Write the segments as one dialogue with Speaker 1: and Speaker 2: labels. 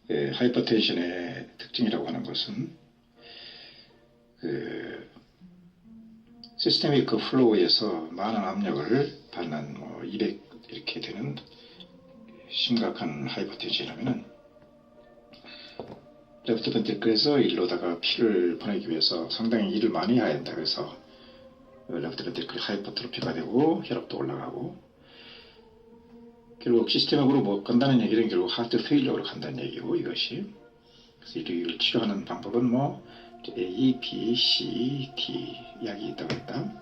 Speaker 1: 하이퍼텐션의 특징이라고 하는 것은 시스테믹 플로우에서 많은 압력을 받는 200 이렇게 되는 심각한 하이퍼텐션이라면은 레프트 벤트리클에서 일로다가 피를 보내기 위해서 상당히 일을 많이 해야 된다. 그래서 레프트 벤트리클 하이퍼트로피가 되고 혈압도 올라가고 결국 시스템으로 간다는 얘기는 결국 하트 페일러로 간다는 얘기고 이것이 그래서 이를 치료하는 방법은 A, B, C, D 약이 있다고 했다.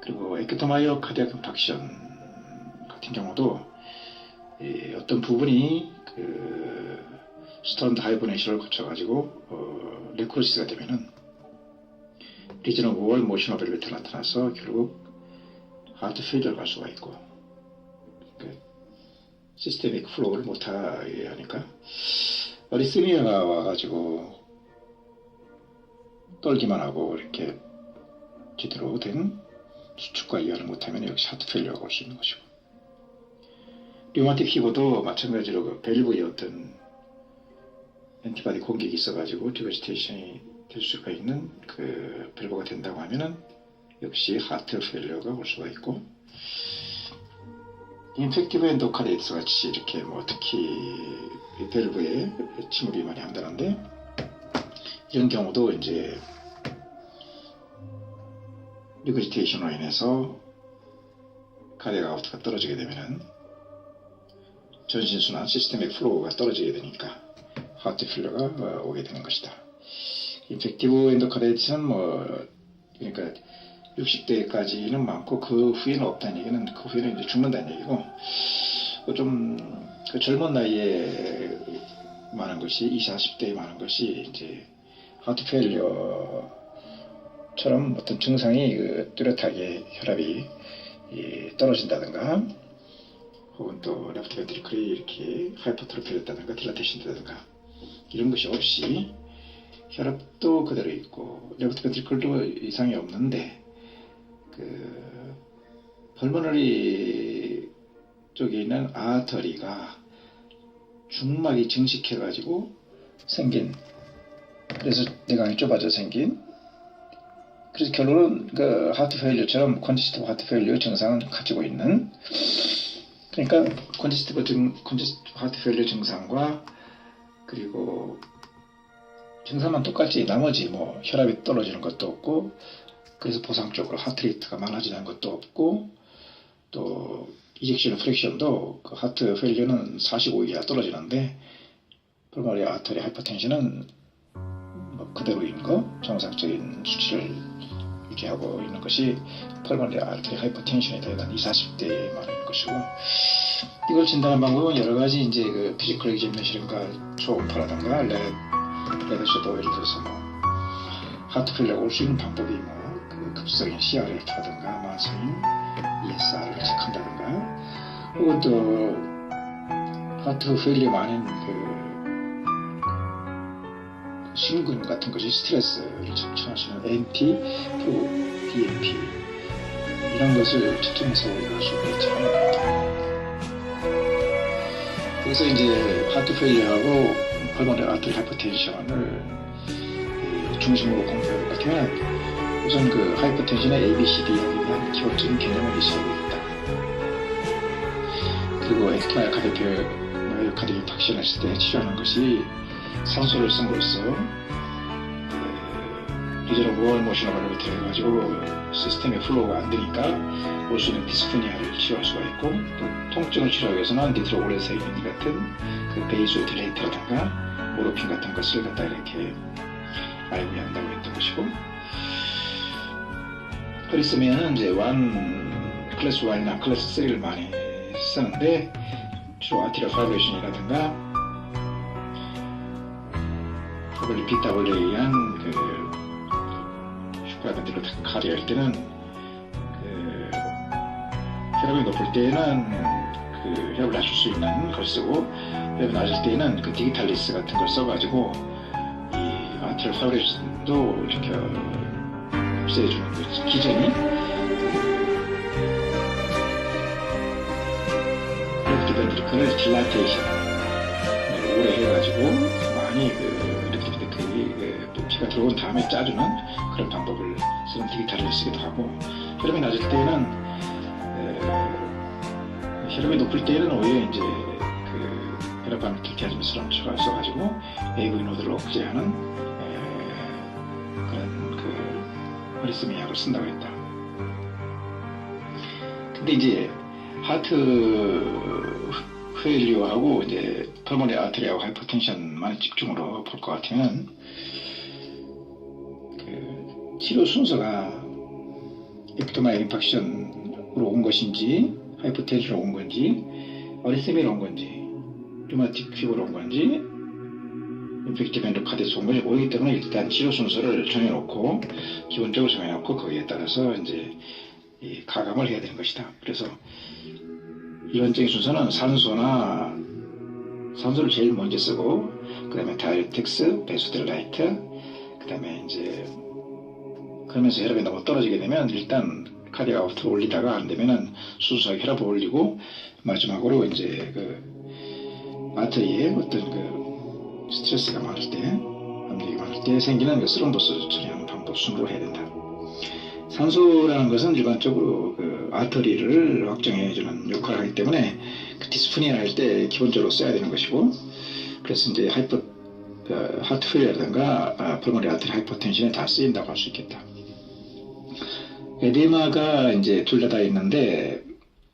Speaker 1: 그리고 에크토마이어 카디악 임팍션 같은 경우도 어떤 부분이 스턴트 하이버네이션을 거쳐가지고 레크로시스가 되면은 리저널 월 모션 어빌리티가 나타나서 결국 하트 페일러를 갈 수가 있고 시스테믹 플로우를 못하게 하니까 어리스미아가 와가지고 떨기만 하고 이렇게 제대로 된 수축과 이완을 못하면 역시 하트 페일러가 올 수 있는 것이고 류마틱 피부도 마찬가지로 밸브의 어떤 엔티바디 공격이 있어가지고 디버지테이션이 될 수가 있는 밸브가 된다고 하면은 역시 하트 페일러가 올 수가 있고 인펙티브 엔도카리티스 같이 이렇게 특히 밸브에 침울이 많이 한다는데 이런 경우도 이제 리그지테이션으로 인해서 카디악 아웃가 떨어지게 되면은 전신순환 시스템의 플로우가 떨어지게 되니까 하트 페일러가 오게 되는 것이다. 인펙티브 엔도카리티스는 그러니까 60대까지는 많고 그 후에는 없다는 얘기는 그 후에는 이제 죽는다는 얘기고 좀 젊은 나이에 많은 것이 20, 40대에 많은 것이 이제 하트 페일러처럼 어떤 증상이 뚜렷하게 혈압이 떨어진다든가 혹은 또 레프트 벤트리클이 이렇게 하이퍼트로피 됐다든가 딜라테이션 됐다든가 이런 것이 없이 혈압도 그대로 있고 레프트 벤트리클도 이상이 없는데 펄모너리 쪽에 있는 아터리가 중막이 증식해 가지고 생긴 그래서 내강이 좁아져 생긴 그래서 결론은 하트 페일러처럼 컨제스티브 하트 페일러 증상을 가지고 있는 그러니까 컨제스티브 하트 페일러 증상과 그리고 증상만 똑같지 나머지 혈압이 떨어지는 것도 없고 그래서 보상적으로 하트레이트가 많아지는 것도 없고 또 이젝션 프랙션도 하트 페일러는 45 이하 떨어지는데 펄모너리 아터리 하이퍼텐션은 그대로인 거 정상적인 수치를 유지하고 있는 것이 펄모너리 아터리 하이퍼텐션에 대한 20, 40대에 많은 것이고 이걸 진단하는 방법은 여러 가지 이제 피지컬 examination과 초음파라든가 레드쇼도 예를 들어서 하트 페일러가 올 수 있는 방법이 급성인 CRF라든가 만성인 ESR을 체크한다든가 혹은 또 하트 페일러가 아닌 심근 같은 것이 스트레스를 측정할 수 있는 NT, BNP 이런 것을 측정해서 우리가 할 수가 있죠. 그래서 이제 하트 페일러하고 펄모너리 아터리 하이퍼텐션을 중심으로 공부할 것 같으면 우선 하이퍼텐션의 ABCD에 대한 기본적인 개념을 이수하고 있다. 그리고 엑스트라이어 카디악 임팍션 했을 때 치료하는 것이 산소를 쓴으로써 리저널 월 모션 어빌리티를 해가지고 시스템의 플로우가 안 되니까 올 수 있는 디스프니아를 치료할 수가 있고 또 통증을 치료하기 위해서는 니트로올레세인 같은 베이소 딜레이터라든가 모로핀 같은 것을 갖다 이렇게 알고한다고 했던 것이고 그랬으면은 이제 클래스 1이나 클래스 3를 많이 쓰는데 주로 아티리얼 파이브레이션이라든가 혹은 BW에 의한 슈퍼벤트로 카리어 할 때는 혈압이 높을 때는 혈압을 낮출 수 있는 걸 쓰고 혈압이 낮을 때는 디지탈리스 같은 걸 써가지고 이 아티리얼 파이브레이션도 이렇게 없애주는 거지. 기전이 레프트 벤트리클을 딜라테이션 오래 해가지고 많이 피가 들어온 다음에 짜주는 그런 방법을 쓰는 디기탈을 쓰기도 하고, 혈압이 낮을 때는 혈압이 높을 때는 오히려 이제 혈압암 기타즘 실험초가 써가지고 AV 노드를 억제하는 그런 어리스미 약을 쓴다고 했다. 근데 이제 하트 페일리어하고 이제 펄모니 아트리하고 하이퍼텐션만 집중으로 볼 것 같으면 치료 순서가 에피토마일 임팍션으로 온 것인지, 하이퍼텐션으로 온 건지, 어리스미로 온 건지, 류마틱 피부로 온 건지, 인펙티브 엔도카디에서 온 건지 모르기 때문에 일단 치료 순서를 정해놓고, 기본적으로 정해놓고 거기에 따라서 이제 가감을 해야 되는 것이다. 그래서 일반적인 순서는 산소를 제일 먼저 쓰고, 그 다음에 다이렉텍스, 베소딜라이트, 그 다음에 이제 그러면서 혈압이 너무 떨어지게 되면 일단 카디악 아웃을 올리다가 안 되면은 순수하게 혈압을 올리고, 마지막으로 이제 아트리에 어떤 스트레스가 많을 때, 압력이 많을 때 생기는 스럼보스 처리하는 방법 순으로 해야 된다. 산소라는 것은 일반적으로 아터리를 확정해주는 역할을 하기 때문에 디스프니아 할 때 기본적으로 써야 되는 것이고, 그래서 이제 하트 페일리어라든가 펄모니 아터리 하이퍼텐션에 다 쓰인다고 할 수 있겠다. 에데마가 이제 둘 다 있는데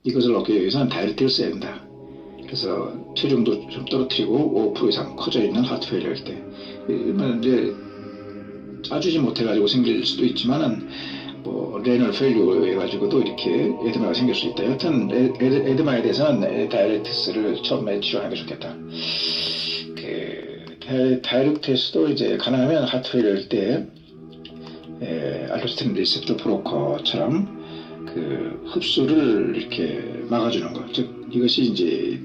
Speaker 1: 이것을 얻기 위해서는 다이렉트를 써야 된다. 그래서 체중도 좀 떨어뜨리고 5% 이상 커져 있는 하트 페일리어일 때, 이제 짜주지 못해가지고 생길 수도 있지만은 레널 페일리어 해가지고도 이렇게 에드마가 생길 수 있다. 여튼 에드마에 대해서는 다이렉트스를 처음에 치료하는 게 좋겠다. 다이렉트스도 이제 가능하면 하트 페일리어일 때 알도스테린 리셉터 브로커처럼 흡수를 이렇게 막아주는 것, 즉 이것이 이제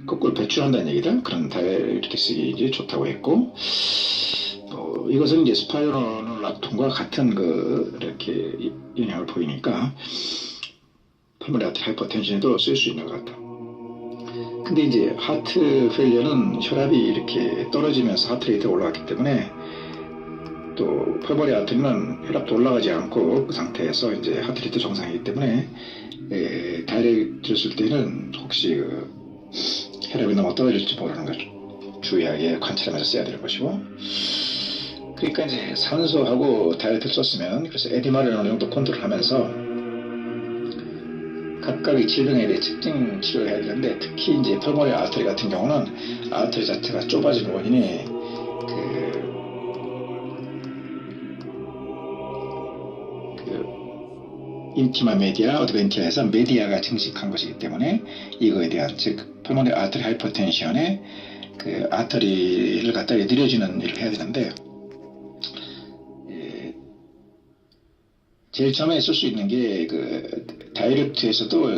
Speaker 1: 거꾸로 배출한다는 얘기다. 그런 다이렉트스가 이제 좋다고 했고, 이것은 이제 스파이로락톤과 같은 이렇게 영향을 보이니까 펄모니 아트리 하이퍼텐션에도 쓸 수 있는 것 같다. 근데 이제 하트 페일리어는 혈압이 이렇게 떨어지면서 하트레이트가 올라갔기 때문에, 또 펄모니 아트리는 혈압도 올라가지 않고 그 상태에서 이제 하트레이트 정상이기 때문에 다이렉트를 쓸 때는 혹시 혈압이 너무 떨어질지 모르는 걸 주의하게 관찰하면서 써야 되는 것이고, 그러니까 이제 산소하고 다이렉트를 썼으면, 그래서 에디마를 어느 정도 컨트롤하면서 각각의 질병에 대해 특징 치료를 해야 되는데, 특히 이제 펄모니 아터리 같은 경우는 아터리 자체가 좁아진 원인이 인티마 메디아 어드벤티아에서 메디아가 증식한 것이기 때문에 이거에 대한, 즉 펄모니 아터리 하이퍼텐션에 아터리를 갖다 느려지는 일을 해야 되는데, 제일 처음에 쓸 수 있는 게 다이렉트에서도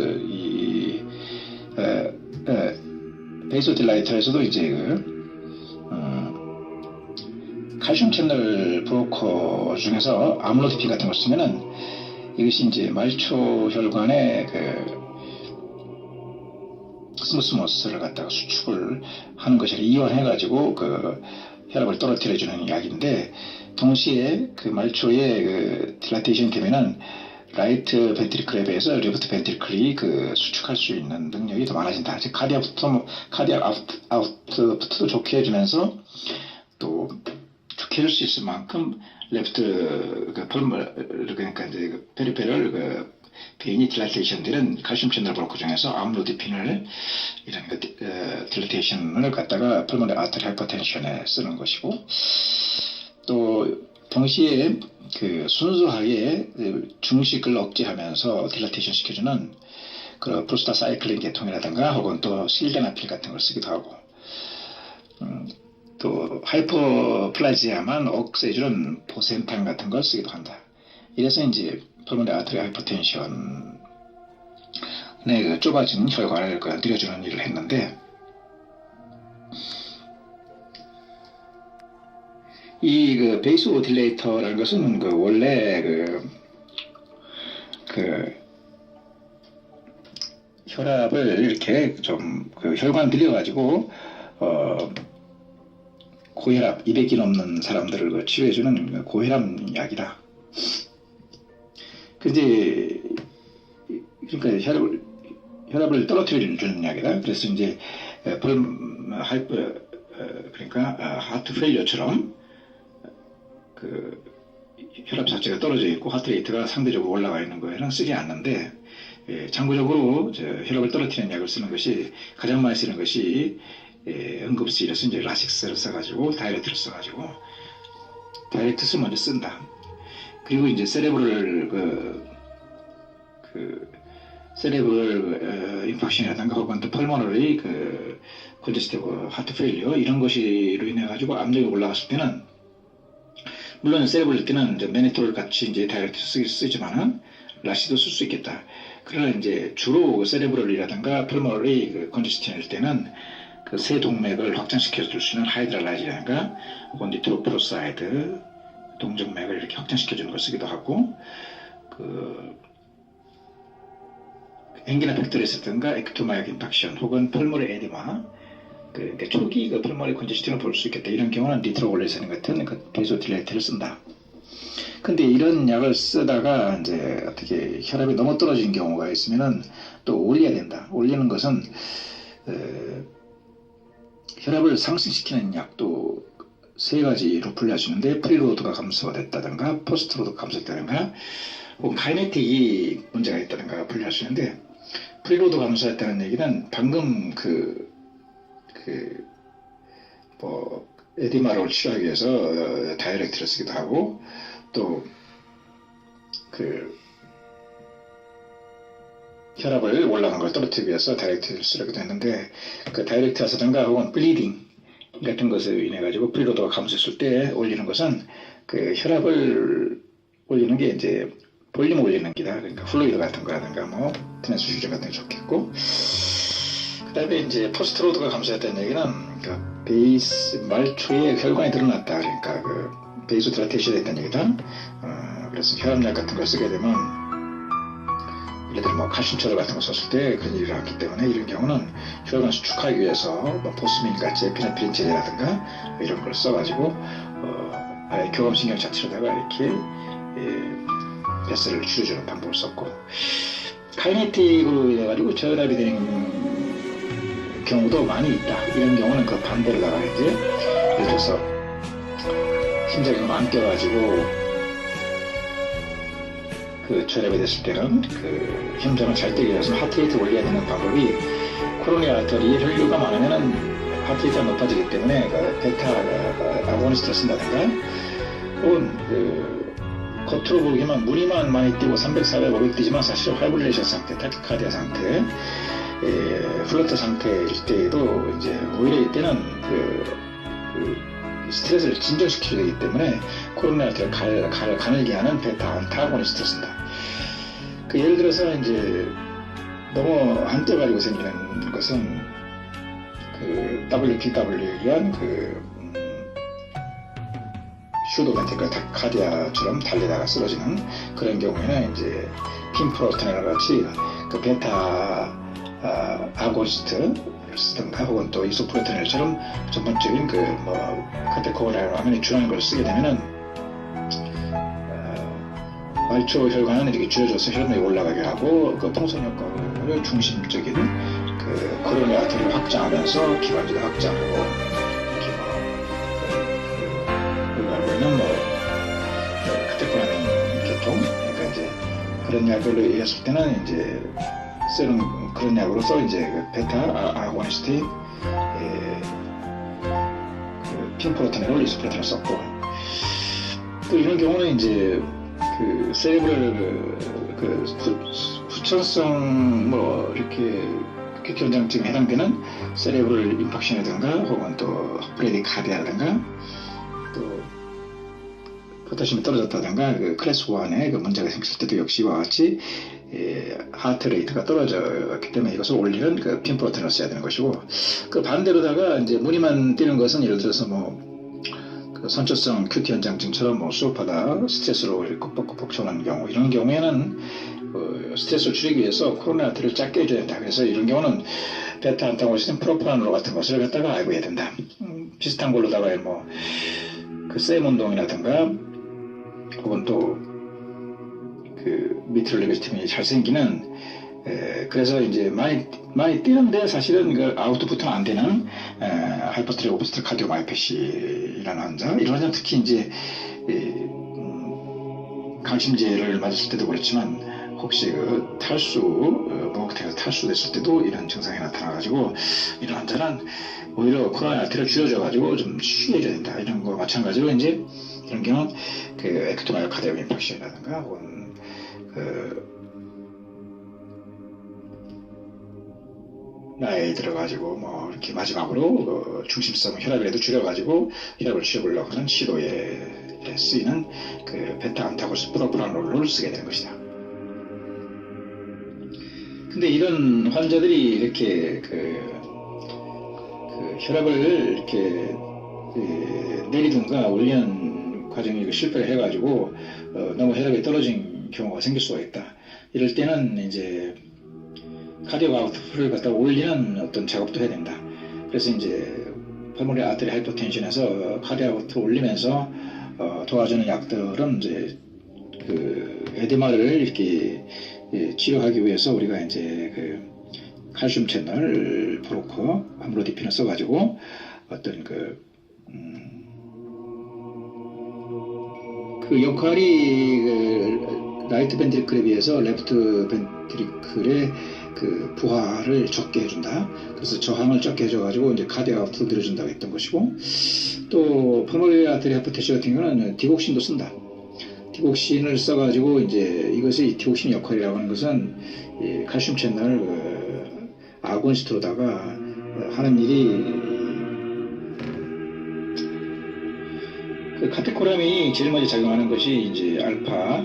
Speaker 1: 베이소딜라이터에서도 이제 칼슘 채널 브로커 중에서 아물로디핀 같은 걸 쓰면은 이것이 이제 말초 혈관에 스무스머스를 갖다가 수축을 하는 것을 이완해가지고 혈압을 떨어뜨려주는 약인데, 동시에 말초에 딜라테이션 되면은 라이트 벤트리클에 비해서 레프트 벤트리클이 수축할 수 있는 능력이 더 많아진다. 즉 카디악 아웃풋도 좋게 해주면서 또 좋게 해줄 수 있을 만큼 레프트 그러니까 이제 페리페럴 베인이 딜라테이션 되는 칼슘 채널 브로커 중에서 아물로디핀을 이런 딜라테이션을 갖다가 펄모니 아터리 하이퍼텐션에 쓰는 것이고, 또 동시에 순수하게 중식을 억제하면서 딜라테이션 시켜주는 프로스타사이클린 계통이라든가 혹은 또 실데나필 같은 걸 쓰기도 하고, 또 하이퍼플라지아만 억제해주는 보센탄 같은 걸 쓰기도 한다. 이래서 이제 펄모니 아터리 하이퍼텐션의 좁아진 혈관을 늘려주는 일을 했는데, 이 베이소딜레이터라는 것은 원래 혈압을 이렇게 좀 혈관 들여가지고 고혈압 200이 넘는 사람들을 치료해주는 고혈압 약이다. 그런데 그러니까 혈압을 떨어뜨려주는 약이다. 그래서 이제 그러니까 하트 페일리어처럼 그 혈압 자체가 떨어져 있고 하트레이트가 상대적으로 올라가 있는 거에는 쓰지 않는데, 장구적으로 혈압을 떨어뜨리는 약을 쓰는 것이 가장 많이 쓰는 것이 응급실에서 이제 라식스를 써가지고 다이렉트를 써가지고 다이렉트를 먼저 쓴다. 그리고 이제 세레브럴 세레브럴 인팍션이라든가 혹은 또 펄모너리 컨제스티브 하트 페일리어 이런 것으로 인해 가지고 압력이 올라갔을 때는, 물론 세레브럴 때는 이제 메니토를 같이 이제 다이렉트 쓰지만은 라시도 쓸 수 있겠다. 그러나 이제 주로 세레브럴이라든가 펄모너리 컨제스션일 때는 그 새 동맥을 확장시켜 줄 수 있는 하이드랄라이즈라든가 혹은 니트로프로사이드 동정맥을 이렇게 확장시켜 주는 걸 쓰기도 하고, 앵기나 팩토리스든가 엑토마이크 임팍션 혹은 펄모리 에디마, 그러니까 초기 펄모리 컨제스션을 볼 수 있겠다. 이런 경우는 니트로글리세린 같은 베이소딜레이트를 쓴다. 근데 이런 약을 쓰다가 이제 어떻게 혈압이 너무 떨어진 경우가 있으면은 또 올려야 된다. 올리는 것은 혈압을 상승시키는 약도 세 가지로 분류하시는데, 프리로드가 감소됐다든가 포스트로드가 감소됐다든가 혹은 카이네틱이 문제가 있다든가 분류하시는데, 프리로드 감소했다는 얘기는 방금 에디마를 치료하기 위해서 다이렉트를 쓰기도 하고, 또 혈압을 올라간 걸 떨어뜨리기 위해서 다이렉트를 쓰기도 했는데, 그 다이렉트라든가 혹은 블리딩 같은 것에 인해 가지고 프리로드가 감소했을 때 올리는 것은 그 혈압을 올리는 게 이제 볼륨 올리는 기다. 그러니까 플루이드 같은 거라든가 뭐 트랜스퓨전 같은 게 좋겠고, 그다음에 이제 포스트로드가 감소했다는 얘기는 베이스 말초에 혈관이 드러났다. 그러니까 베이소 드라테이션이 됐다는 얘기다. 그래서 혈압약 같은 걸 쓰게 되면, 예를 들어 뭐 칼슘철 같은 거 썼을 때 그런 일이 일어났기 때문에, 이런 경우는 혈관을 수축하기 위해서 보스민 같이 에피네프린 젤이라든가 이런 걸 써가지고 아예 교감신경 자체로다가 이렇게 뱃살을 줄여주는 방법을 썼고, 카이네틱으로 해가지고 저혈압이 되는 경우도 많이 있다. 이런 경우는 그 반대로다가 이제 예를 들어서 심장이 너무 안 뛰어가지고 저혈압이 됐을 때는 심장을 잘 뛰게 해서 하트레이트 올려야 되는 방법이, 코로니 아터리 혈류가 많으면은 하트레이트가 높아지기 때문에 베타 아고니스트를 쓴다든가, 혹은 겉으로 보기만 무늬만 많이 뛰고 300, 400, 500 뛰지만 사실 하이브레이션 상태, 타키카디아 상태, 플러터 상태일 때에도 이제 오히려 이때는 스트레스를 진정시키게 되기 때문에 코로나 아터리 가늘게 하는 베타 안타고니스트를 쓴다. 예를 들어서 이제 너무 안 떠가지고 생기는 것은 WPW에 의한 슈도 같은 타키카디아처럼 달리다가 쓰러지는 그런 경우에는 이제 핀프로스탄이랑 같이 베타 아고니스트를 쓰든가, 혹은 또 이소프로테놀처럼 전반적인 카테코라고 하면 준하는 걸 쓰게 되면은 말초 혈관은 이렇게 줄여줘서 혈압이 올라가게 하고, 통선 효과를 중심적인 코로니 아터리를 확장하면서 기관지도 확장하고, 이렇게 그거는 카테코라는 계통, 그러니까 이제 그런 약으로 얘기했을 때는 이제 쓰는 그런 약으로서 이제 베타 아고니스트, 핀프로테놀, 이소프로테놀을 썼고, 또 이런 경우는 이제 세레브럴 후천성 이렇게 견장증에 해당되는 세레브럴 임팍션이라든가 혹은 또 브레디카디아라든가 또 포타슘이 떨어졌다든가 클래스 1에 문제가 생겼을 때도 역시 이와 같이 하트레이트가 떨어졌기 때문에 이것을 올리는 핀프로테놀을 써야 되는 것이고, 반대로다가 이제 무늬만 뛰는 것은 예를 들어서 선천성 큐티 현장증처럼 수업하다 스트레스로 뻑뻑뻑 쳐오는 경우, 이런 경우에는 스트레스를 줄이기 위해서 코로나 아터리를 작게 해줘야 된다. 그래서 이런 경우는 베타 안타고니스트는 프로프라놀 같은 것을 갖다가 알고 해야 된다. 비슷한 걸로다가 뭐 그 셈 운동이라든가 혹은 또 그 미트럴 레비스팀이 잘생기는 그래서 이제 많이 뛰는데 사실은 그 아웃풋은 안 되는 하이퍼트리 오브스트럭 카디오마이패시라는 환자, 이런 환자 특히 이제 강심제를 맞았을 때도 그렇지만 혹시 그 탈수 무호흡태에서 탈수됐을 때도 이런 증상이 나타나가지고 이런 환자는 오히려 코로나 아테를 줄여줘가지고 좀 쉬게 해줘야 된다. 이런 거 마찬가지로 이제 이런 경우는 그 에크토마이오카디움 인팍션이라든가 혹은 나이에 들어가지고 뭐 이렇게 마지막으로 중심성 혈압이라도 줄여가지고 혈압을 줄여보려고 하는 시도에 쓰이는 그 베타 안타고니스트 프로프라놀을 쓰게 되는 것이다. 근데 이런 환자들이 이렇게 그 혈압을 이렇게 내리든가 올리는 과정이 실패를 해가지고 너무 혈압이 떨어진 경우가 생길 수가 있다. 이럴 때는 이제 카디오 아웃풋을 갖다 올리는 어떤 작업도 해야 된다. 그래서 이제 펄모너리 아테리 하이퍼텐션에서 카디오 아웃풋을 올리면서 도와주는 약들은 이제 그 에데마를 이렇게 치료하기 위해서 우리가 이제 그 칼슘 채널 브로커 아므로디핀을 써가지고 어떤 그 역할이 그 라이트 벤트리클에 비해서 레프트 벤트리클의 그 부하를 적게 해준다. 그래서 저항을 적게 해줘가지고 이제 카디오 아웃풋을 늘려준다고 했던 것이고, 또 펄모너리 아테리 하이퍼텐션 같은 경우는 디곡신도 쓴다. 디곡신을 써가지고 이제 이것이 디곡신 역할이라고 하는 것은 이 칼슘 채널 아고니스트로다가 하는 일이 그 카테코람이 제일 먼저 작용하는 것이 이제 알파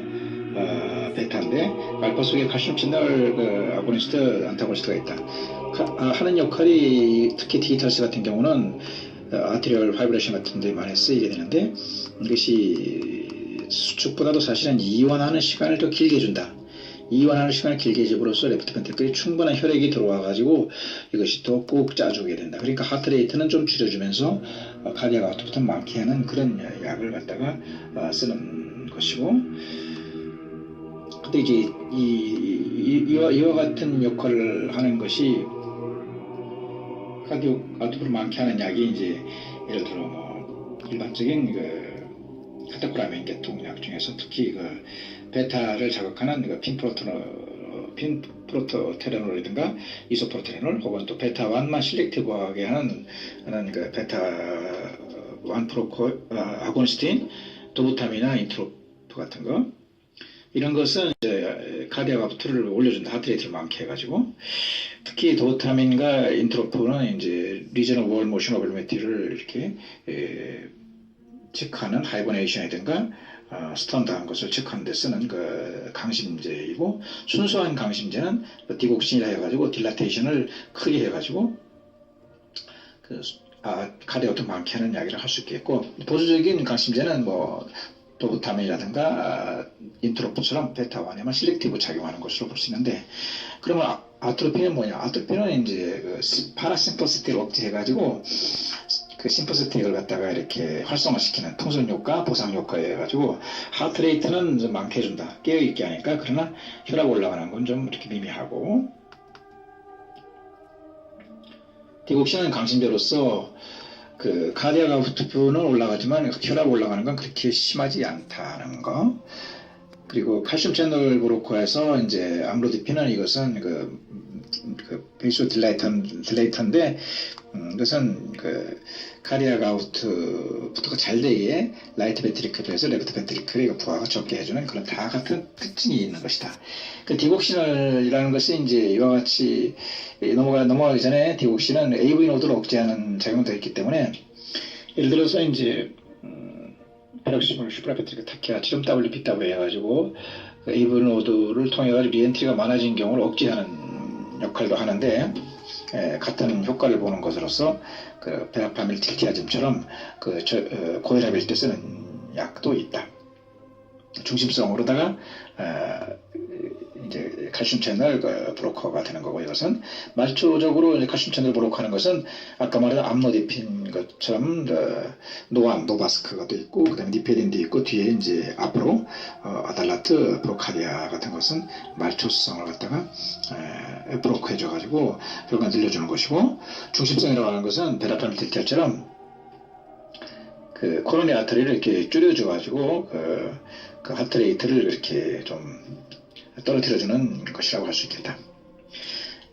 Speaker 1: 베타인데, 알파 속에 칼슘 채널 아고니스트 안타고니스트가 있다. 하는 역할이 특히 디지털스 같은 경우는 아트리얼 파이브레이션 같은 데 많이 쓰이게 되는데, 이것이 수축보다도 사실은 이완하는 시간을 더 길게 해준다. 이완하는 시간을 길게 해줌으로써 레프트 벤트리클에 충분한 혈액이 들어와 가지고 이것이 더 꾹 짜주게 된다. 그러니까 하트레이트는 좀 줄여주면서 카디악 아웃풋은 많게 하는 그런 약을 갖다가 쓰는 것이고, 근데 이제 이와 같은 역할을 하는 것이 카디악 아웃풋을 많게 하는 약이 이제 예를 들어 뭐 일반적인 그 카테코라민 계통약 중에서 특히 그 베타를 자극하는 그 핀프로토테레놀이든가 이소프로테레놀 혹은 또 베타1만 실렉티브하게 하는 그 베타1 프로코 아고니스트인 도부타민이나 인트로프 같은 거, 이런 것은 이제 카디악 아웃풋을 올려준다. 하트레이트를 많게 해가지고, 특히 도부타민과 인트로프는 이제 리저널 월 모션 오벨메티를 이렇게 체크하는 하이버네이션이든가 스턴드한 것을 체크하는 데 쓰는 그 강심제이고, 순수한 강심제는 디곡신이라 해가지고 딜라테이션을 크게 해가지고 그 카디악 아웃풋 많게 하는 약이라 할 수 있겠고, 보수적인 강심제는 뭐 도부타민이라든가 인트로프처럼 베타1에만 실렉티브 작용하는 것으로 볼 수 있는데, 그러면 아트로핀은 뭐냐? 아트로핀은 이제 그 파라심퍼시티를 억제해가지고 그 심퍼시티를 갖다가 이렇게 활성화시키는 통선 효과, 보상 효과에 해가지고 하트레이트는 좀 많게 해준다. 깨어있게 하니까. 그러나 혈압 올라가는 건 좀 이렇게 미미하고, 디곡신은 강심제로서 그 카디악 아웃풋은 올라가지만 혈압 올라가는 건 그렇게 심하지 않다는 거. 그리고 칼슘 채널 브로커에서 이제 아므로디핀은 이것은 그 베이소 딜레이터인데, 이것은 그 카디악 아웃풋가 잘 되기에 라이트 벤트리클에서 레프트 벤트리클의 부하가 적게 해주는 그런 다 같은 특징이 있는 것이다. 그 디곡신이라는 것이 이제 이와 같이 넘어가기 전에 디곡신은 AV 노드를 억제하는 작용도 있기 때문에, 예를 들어서 이제 페록시몰 슈프라페트리크 타키아 7WPW 해가지고 그 AV 노드를 통해 가지고 리엔트리가 많아진 경우를 억제하는 역할도 하는데, 같은 효과를 보는 것으로서 그 베라파밀 틸티아즘처럼 그 고혈압일 때 쓰는 약도 있다. 중심성으로다가 이제 칼슘 채널 브로커가 되는 거고, 이것은 말초적으로 이제 칼슘 채널 브로커하는 것은 아까 말한 암로디핀 것처럼 노암, 노바스크가 또 있고, 그다음에 니페린도 있고, 뒤에 이제 앞으로 아달라트, 브로카디아 같은 것은 말초성을 갖다가 브로커해줘가지고 혈관 늘려주는 것이고, 중심성이라고 하는 것은 베라파밀틸티알처럼 그 코로니 아터리를 이렇게 줄여줘가지고 그 하트레이트를 이렇게 좀 떨어뜨려주는 것이라고 할 수 있겠다.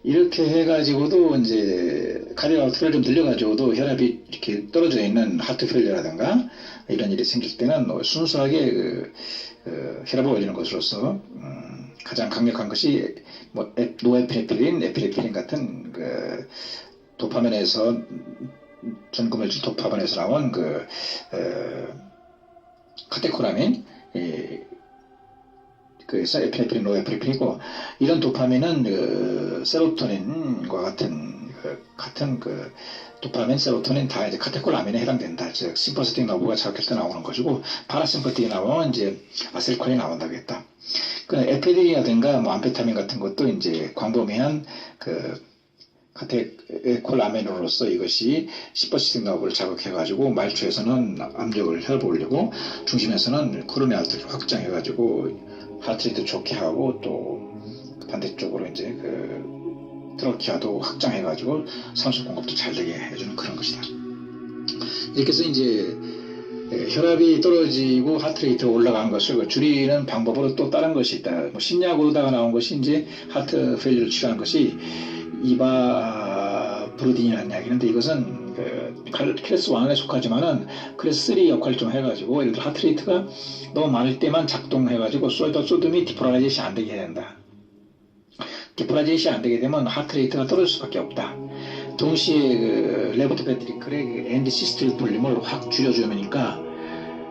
Speaker 1: 이렇게 해가지고도 이제 카디오 아웃풋을 좀 늘려가지고도 혈압이 이렇게 떨어져 있는 하트 페일리어라든가 이런 일이 생길 때는 순수하게 혈압을 올리는 것으로서 가장 강력한 것이 뭐 노에피네프린, 에피네프린 같은 도파민에서 전구물질 도파민에서 나온 카테코라민, 에피네프린, 노에피네프린이고, 이런 도파민은 세로토닌과 같은 도파민, 세로토닌 다 이제 카테콜라민에 해당된다. 즉 심퍼스틱 너브가 자극할 때 나오는 것이고, 파라심퍼틱이 나오면 이제 아셀콜이 나온다고 했다. 그 에피딘이라든가 뭐 암페타민 같은 것도 이제 광범위한 카테콜라민으로서 이것이 심퍼스틱 너브를 자극해가지고 말초에서는 압력을 혈압을 올리고, 중심에서는 코로니 아터리를 확장해가지고 하트레이트 좋게 하고, 또 반대쪽으로 이제 트로키아도 확장해가지고 산소 공급도 잘 되게 해주는 그런 것이다. 이렇게 해서 이제 혈압이 떨어지고 하트레이트가 올라가는 것을 줄이는 방법으로 또 다른 것이 있다. 뭐 신약으로다가 나온 것이 이제 하트 페일리어를 치료하는 것이 이바브루딘이라는 약이는데, 이것은 클래스 1에 속하지만은 클래스 3 역할을 좀 해가지고, 예를 들어 하트레이트가 너무 많을 때만 작동해가지고 소돔이 디포라이제이션 안 되게 해야 된다. 디포라이제이션 안 되게 되면 하트레이트가 떨어질 수밖에 없다. 동시에 레버트 베트리클의 엔드 시스톨 볼륨을 확 줄여주니까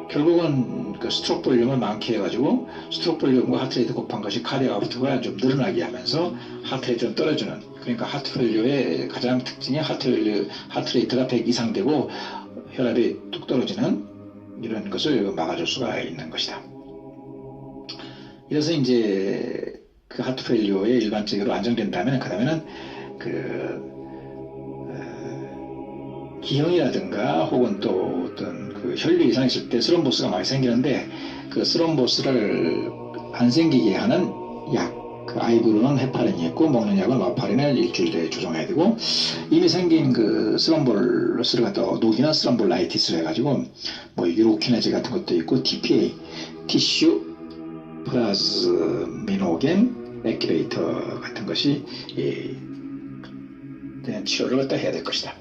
Speaker 1: 결국은 스트로크 볼륨을 많게 해가지고 스트로크 볼륨과 하트레이트 곱한 것이 카디오 아웃풋가 좀 늘어나게 하면서 하트레이트를 떨어지는, 그러니까 하트 페일리어의 가장 특징이 하트레이트가 100 이상 되고 혈압이 뚝 떨어지는 이런 것을 막아줄 수가 있는 것이다. 이래서 이제 그 하트 페일리어에 일반적으로 안정된다면, 그 다음에는 기형이라든가 혹은 또 어떤 혈류 이상이 있을 때 스럼보스가 많이 생기는데, 그 스럼보스를 안 생기게 하는 약, 아이브로는 헤파린이 있고, 먹는 약은 와파린을 일주일 내에 조정해야 되고, 이미 생긴 스럼볼스를 갖다 녹이는 스럼볼라이티스를 해가지고 뭐 유로키네즈 같은 것도 있고, TPA, 티슈 플라즈미노겐 액티베이터 같은 것이 치료를 갖다 해야 될 것이다.